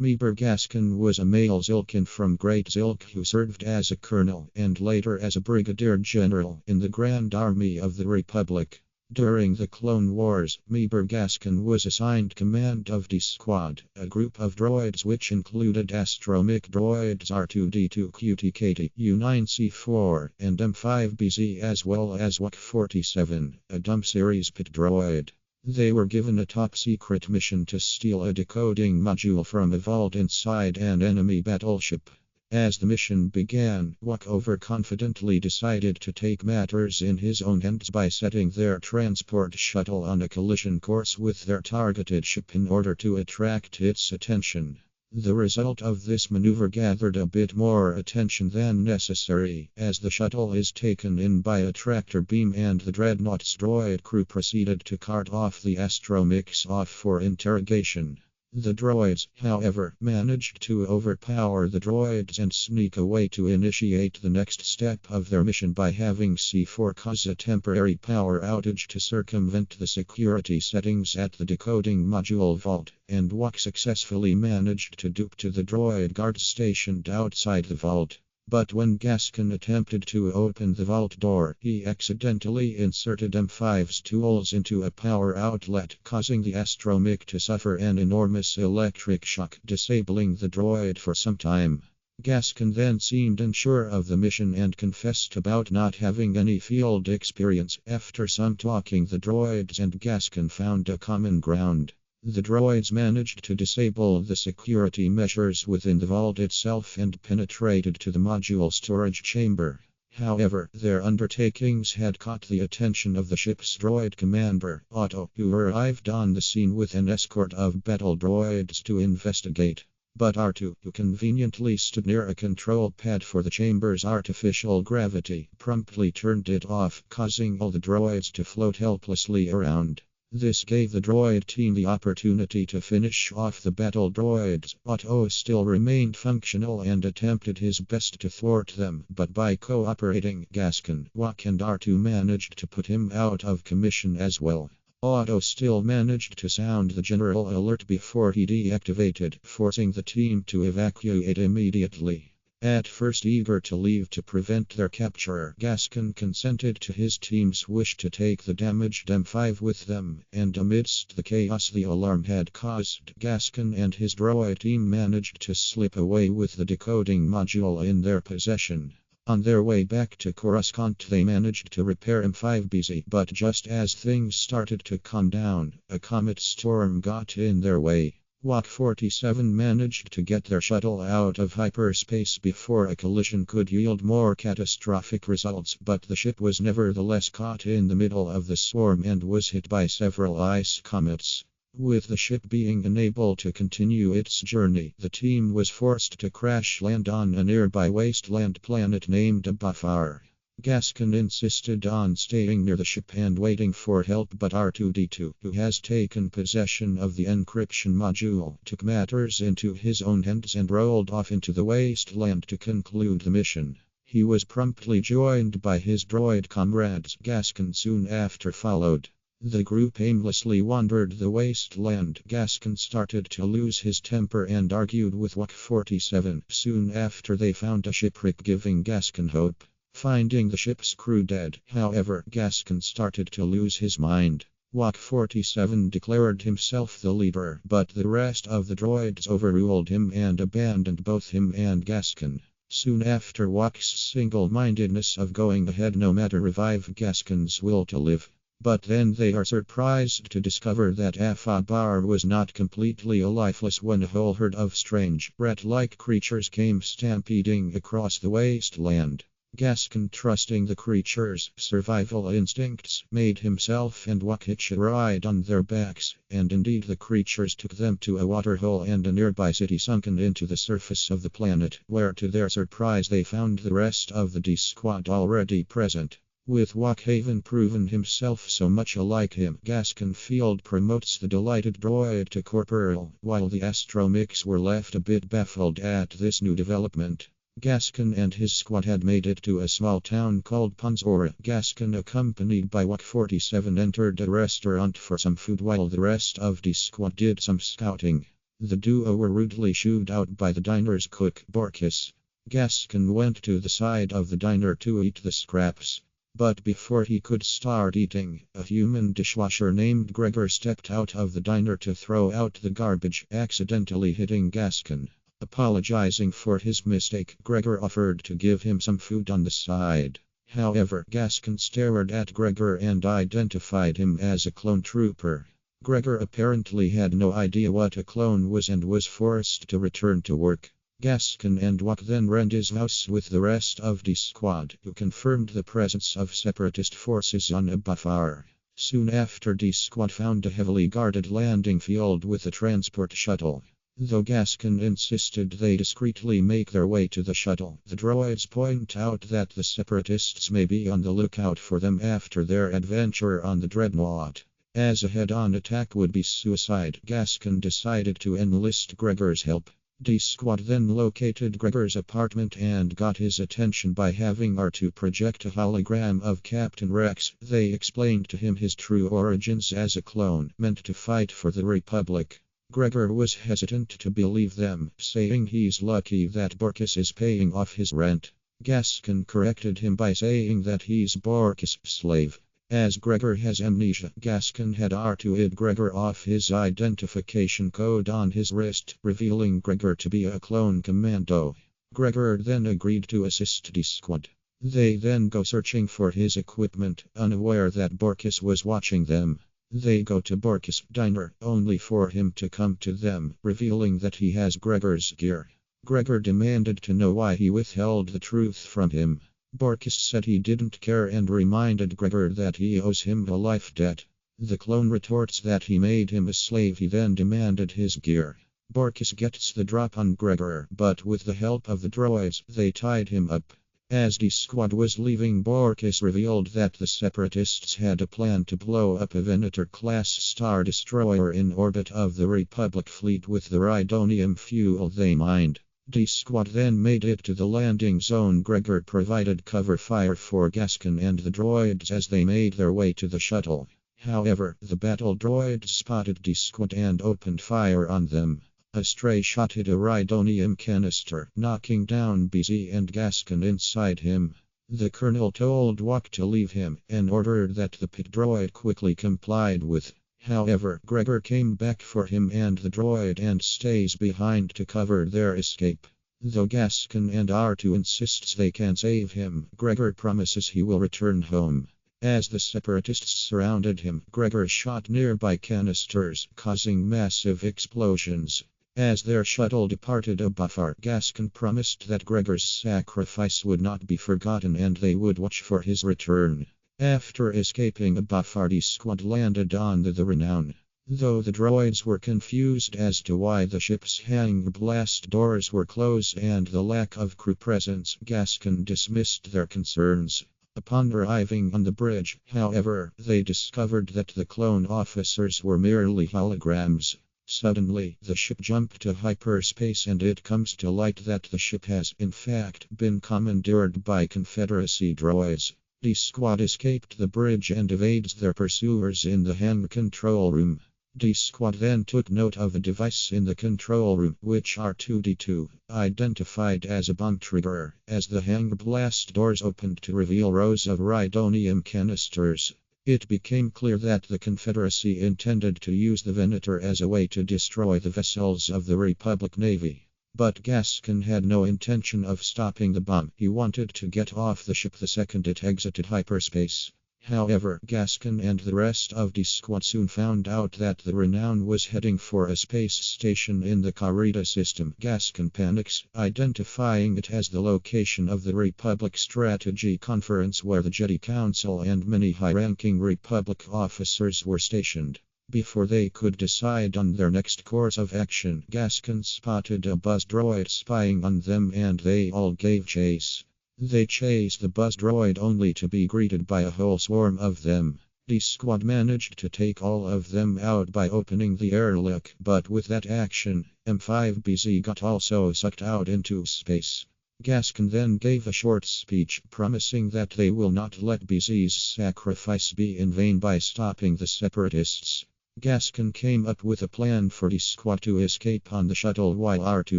Meebur Gascon was a male Zilkin from Great Zilk who served as a colonel and later as a brigadier general in the Grand Army of the Republic. During the Clone Wars, Meebur Gascon was assigned command of D Squad, a group of droids which included astromech droids R2-D2 QTKT U9C4 and M5BZ as well as WAC-47, a dumb series pit droid. They were given a top-secret mission to steal a decoding module from a vault inside an enemy battleship. As the mission began, Wak overconfidently decided to take matters in his own hands by setting their transport shuttle on a collision course with their targeted ship in order to attract its attention. The result of this maneuver gathered a bit more attention than necessary, as the shuttle is taken in by a tractor beam and the Dreadnought's droid crew proceeded to cart off the astromechs off for interrogation. The droids, however, managed to overpower the droids and sneak away to initiate the next step of their mission by having C4 cause a temporary power outage to circumvent the security settings at the decoding module vault, and Wak successfully managed to dupe to the droid guards stationed outside the vault. But when Gascon attempted to open the vault door, he accidentally inserted M5's tools into a power outlet, causing the astromech to suffer an enormous electric shock, disabling the droid for some time. Gascon then seemed unsure of the mission and confessed about not having any field experience. After some talking, the droids and Gascon found a common ground. The droids managed to disable the security measures within the vault itself and penetrated to the module storage chamber. However, their undertakings had caught the attention of the ship's droid commander, Otto, who arrived on the scene with an escort of battle droids to investigate. But R2, who conveniently stood near a control pad for the chamber's artificial gravity, promptly turned it off, causing all the droids to float helplessly around. This gave the droid team the opportunity to finish off the battle droids. Otto still remained functional and attempted his best to thwart them, but by cooperating, Gascon, Wak and R2 managed to put him out of commission as well. Otto still managed to sound the general alert before he deactivated, forcing the team to evacuate immediately. At first eager to leave to prevent their capture, Gascon consented to his team's wish to take the damaged M5 with them, and amidst the chaos the alarm had caused, Gascon and his droid team managed to slip away with the decoding module in their possession. On their way back to Coruscant they managed to repair M5BZ, but just as things started to calm down, a comet storm got in their way. WAC-47 managed to get their shuttle out of hyperspace before a collision could yield more catastrophic results, but the ship was nevertheless caught in the middle of the swarm and was hit by several ice comets. With the ship being unable to continue its journey, the team was forced to crash land on a nearby wasteland planet named Bafar. Gascon insisted on staying near the ship and waiting for help, but R2-D2, who has taken possession of the encryption module, took matters into his own hands and rolled off into the wasteland to conclude the mission. He was promptly joined by his droid comrades. Gascon soon after followed. The group aimlessly wandered the wasteland. Gascon started to lose his temper and argued with WAC-47. Soon after they found a shipwreck, giving Gascon hope. Finding the ship's crew dead, however, Gascon started to lose his mind. WAC-47 declared himself the leader, but the rest of the droids overruled him and abandoned both him and Gascon. Soon after, Wac's single-mindedness of going ahead no matter revived Gascon's will to live. But then they are surprised to discover that Afabar was not completely lifeless when a whole herd of strange, rat-like creatures came stampeding across the wasteland. Gascon, trusting the creatures' survival instincts, made himself and Wak hitch a ride on their backs, and indeed the creatures took them to a waterhole and a nearby city sunken into the surface of the planet, where to their surprise they found the rest of the D Squad already present. With Wak having proven himself so much alike him, Gascon field promotes the delighted droid to corporal, while the astromechs were left a bit baffled at this new development. Gascon and his squad had made it to a small town called Panzora. Gascon, accompanied by WAC-47, entered a restaurant for some food while the rest of the squad did some scouting. The duo were rudely shooed out by the diner's cook, Borkis. Gascon went to the side of the diner to eat the scraps. But before he could start eating, a human dishwasher named Gregor stepped out of the diner to throw out the garbage, accidentally hitting Gascon. Apologizing for his mistake, Gregor offered to give him some food on the side. However, Gascon stared at Gregor and identified him as a clone trooper. Gregor apparently had no idea what a clone was and was forced to return to work. Gascon and Wak then ran his house with the rest of the squad, who confirmed the presence of separatist forces on Abafar. Soon after, the squad found a heavily guarded landing field with a transport shuttle. Though Gascon insisted they discreetly make their way to the shuttle, the droids point out that the separatists may be on the lookout for them after their adventure on the Dreadnought. As a head-on attack would be suicide, Gascon decided to enlist Gregor's help. The squad then located Gregor's apartment and got his attention by having R2 project a hologram of Captain Rex. They explained to him his true origins as a clone, meant to fight for the Republic. Gregor was hesitant to believe them, saying he's lucky that Borkis is paying off his rent. Gascon corrected him by saying that he's Borkis' slave. As Gregor has amnesia, Gascon had R2'd Gregor off his identification code on his wrist, revealing Gregor to be a clone commando. Gregor then agreed to assist the squad. They then go searching for his equipment, unaware that Borkis was watching them. They go to Borkis' diner, only for him to come to them, revealing that he has Gregor's gear. Gregor demanded to know why he withheld the truth from him. Borkis said he didn't care and reminded Gregor that he owes him a life debt. The clone retorts that he made him a slave. He then demanded his gear. Borkis gets the drop on Gregor, but with the help of the droids, they tied him up. As the squad was leaving, Borkis revealed that the separatists had a plan to blow up a Venator-class star destroyer in orbit of the Republic fleet with the rhydonium fuel they mined. The squad then made it to the landing zone. Gregor provided cover fire for Gascon and the droids as they made their way to the shuttle. However, the battle droids spotted the squad and opened fire on them. A stray shot hit a rhydonium canister, knocking down BZ and Gascon inside him. The colonel told Wak to leave him, an order that the pit droid quickly complied with. However, Gregor came back for him and the droid and stays behind to cover their escape. Though Gascon and R2 insists they can save him, Gregor promises he will return home. As the separatists surrounded him, Gregor shot nearby canisters, causing massive explosions. As their shuttle departed Abafar, Gascon promised that Gregor's sacrifice would not be forgotten and they would watch for his return. After escaping Abafar, the squad landed on the Renown. Though the droids were confused as to why the ship's hangar blast doors were closed and the lack of crew presence, Gascon dismissed their concerns. Upon arriving on the bridge, however, they discovered that the clone officers were merely holograms. Suddenly, the ship jumped to hyperspace and it comes to light that the ship has, in fact, been commandeered by Confederacy droids. The squad escaped the bridge and evades their pursuers in the hangar control room. The squad then took note of a device in the control room, which R2-D2 identified as a bomb trigger, as the hangar blast doors opened to reveal rows of rhydonium canisters. It became clear that the Confederacy intended to use the Venator as a way to destroy the vessels of the Republic Navy. But Gascon had no intention of stopping the bomb. He wanted to get off the ship the second it exited hyperspace. However, Gascon and the rest of the squad soon found out that the Renown was heading for a space station in the Carida system. Gascon panics, identifying it as the location of the Republic Strategy Conference where the Jedi Council and many high-ranking Republic officers were stationed. Before they could decide on their next course of action, Gascon spotted a buzz droid spying on them and they all gave chase. They chased the buzz droid only to be greeted by a whole swarm of them. The squad managed to take all of them out by opening the airlock, but with that action, M5BZ got also sucked out into space. Gascon then gave a short speech, promising that they will not let BZ's sacrifice be in vain by stopping the separatists. Gascon came up with a plan for the squad to escape on the shuttle while R2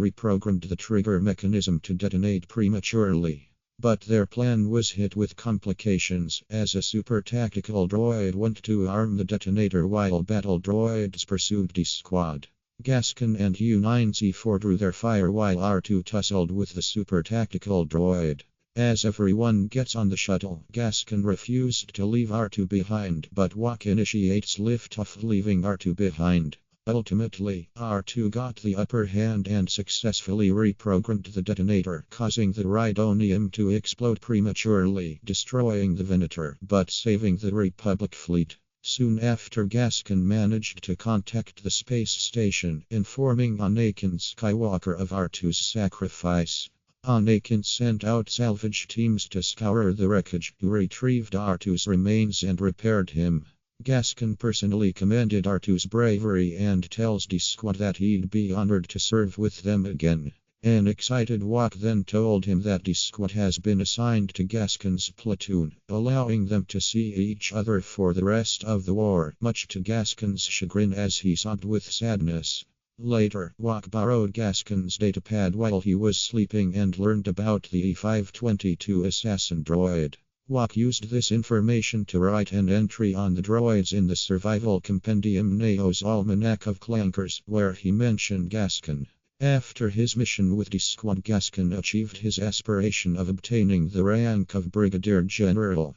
reprogrammed the trigger mechanism to detonate prematurely. But their plan was hit with complications, as a super tactical droid went to arm the detonator while battle droids pursued the squad. Gascon and U-9C4 drew their fire while R2 tussled with the super tactical droid. As everyone gets on the shuttle, Gascon refused to leave R2 behind, but Wak initiates liftoff, leaving R2 behind. Ultimately, R2 got the upper hand and successfully reprogrammed the detonator, causing the Rhydonium to explode prematurely, destroying the Venator, but saving the Republic fleet. Soon after, Gascon managed to contact the space station, informing Anakin Skywalker of R2's sacrifice. Anakin sent out salvage teams to scour the wreckage, who retrieved R2's remains and repaired him. Gascon personally commended R2's bravery and tells the squad that he'd be honored to serve with them again. An excited Wak then told him that the squad has been assigned to Gascon's platoon, allowing them to see each other for the rest of the war, much to Gascon's chagrin as he sobbed with sadness. Later, Wak borrowed Gascon's datapad while he was sleeping and learned about the E522 assassin droid. Wak used this information to write an entry on the droids in the Survival Compendium Neo's Almanac of Clankers, where he mentioned Gascon. After his mission with the squad, Gascon achieved his aspiration of obtaining the rank of Brigadier General.